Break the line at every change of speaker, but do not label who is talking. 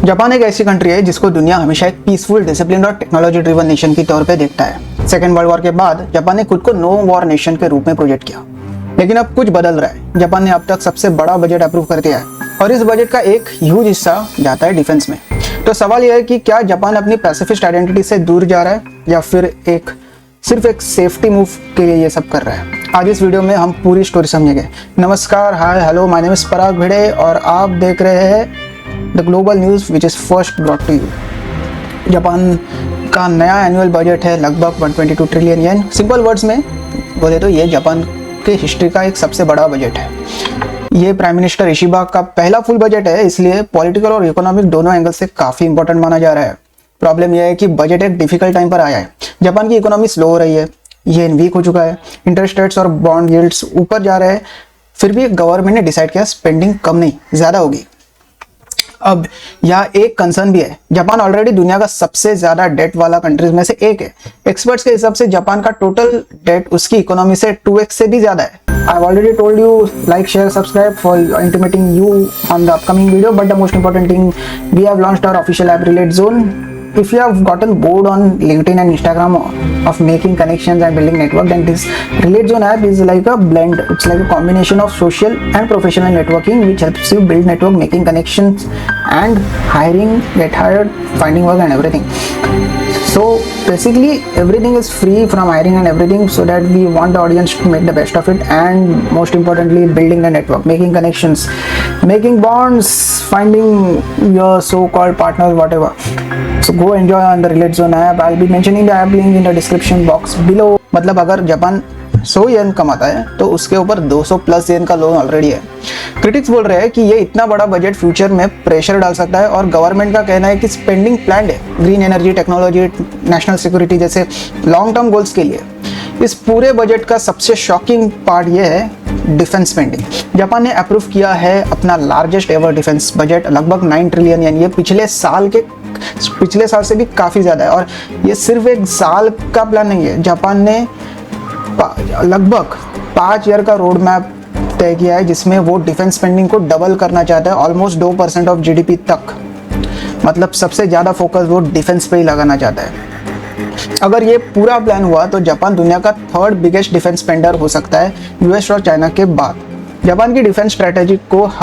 Japan एक ऐसी country है जिसको दुनिया हमेशा एक पीसफुल, डिसिप्लिन और टेक्नोलॉजी ड्रिवन नेशन के तौर पे देखता है। सेकेंड वर्ल्ड वॉर के बाद जापान ने खुद को नो वॉर नेशन के रूप में प्रोजेक्ट किया, लेकिन अब कुछ बदल रहा है। जापान ने अब तक सबसे बड़ा बजट अप्रूव कर दिया है और इस बजट का एक ह्यूज हिस्सा जाता है डिफेंस में। तो सवाल यह है कि क्या जापान अपनी पैसिफिस्ट आइडेंटिटी से दूर जा रहा है या फिर सिर्फ एक सेफ्टी मूव के लिए ये सब कर रहा है। आज इस वीडियो में हम पूरी स्टोरी समझेंगे। नमस्कार, hi, hello, my name is Parag Bhide और आप देख रहे हैं the global news which is first brought to you. Japan का नया एनुअल बजट है लगभग 122 ट्रिलियन येन। सिंपल वर्ड्स में बोले तो ये जापान की हिस्ट्री का एक सबसे बड़ा बजट है। ये प्राइम मिनिस्टर इशिबा का पहला फुल बजट है, इसलिए पॉलिटिकल और इकोनॉमिक दोनों एंगल से काफ़ी इंपॉर्टेंट माना जा रहा है। प्रॉब्लम यह है कि बजट एक डिफिकल्ट टाइम पर आया है। जापान की इकोनॉमी स्लो हो रही है, येन वीक हो चुका है, इंटरेस्ट रेट्स और बॉन्ड यील्ड्स ऊपर जा रहे हैं। फिर भी गवर्नमेंट ने डिसाइड किया स्पेंडिंग कम नहीं ज़्यादा होगी। अब यहाँ एक कंसर्न भी है, जापान ऑलरेडी दुनिया का सबसे ज्यादा डेट वाला कंट्रीज में से एक है। एक्सपर्ट्स के हिसाब से जापान का टोटल डेट उसकी इकोनॉमी से 2x से भी ज्यादा है। I've already told you like, share, subscribe for intimating you on the upcoming video, but the most important thing, we have launched our official app Relate Zone. If you have gotten bored on LinkedIn and Instagram of making connections and building network, then this Relate Zone app is like a blend. It's like a combination of social and professional networking, which helps you build network, making connections, and hiring, get hired, finding work, and everything. So basically everything is free from hiring and everything, so that we want the audience to make the best of it, and most importantly building the network, making connections, making bonds, finding your so-called partners, whatever. So go enjoy on the Relate Zone app. I'll be mentioning the app link in the description box below. मतलब अगर Japan 100 येन कमाता है तो उसके ऊपर 200 plus येन का loan already है। Critics बोल रहे हैं कि ये इतना बड़ा बजट फ्यूचर में प्रेशर डाल सकता है और गवर्नमेंट का कहना है कि स्पेंडिंग प्लान है green energy, technology, national security जैसे लॉन्ग टर्म गोल्स के लिए। इस पूरे बजट का सबसे शॉकिंग पार्ट ये है डिफेंस स्पेंडिंग। जापान ने अप्रूव किया है अपना लार्जेस्ट एवर डिफेंस बजट लगभग 9 ट्रिलियन येन। ये पिछले साल से भी काफ़ी ज़्यादा है और ये सिर्फ एक साल का प्लान नहीं है। जापान ने लगभग 5 ईयर का रोड मैप तय किया है जिसमें वो डिफेंस स्पेंडिंग को डबल करना चाहता है, ऑलमोस्ट 2% ऑफ जीडीपी तक। मतलब सबसे ज़्यादा फोकस वो डिफेंस पे ही लगाना चाहता है। अगर ये पूरा प्लान हुआ तो जापान दुनिया का 3rd बिगेस्ट डिफेंस स्पेंडर हो सकता है, यूएस और चाइना के बाद। जापान की डिफेंस स्ट्रेटेजी को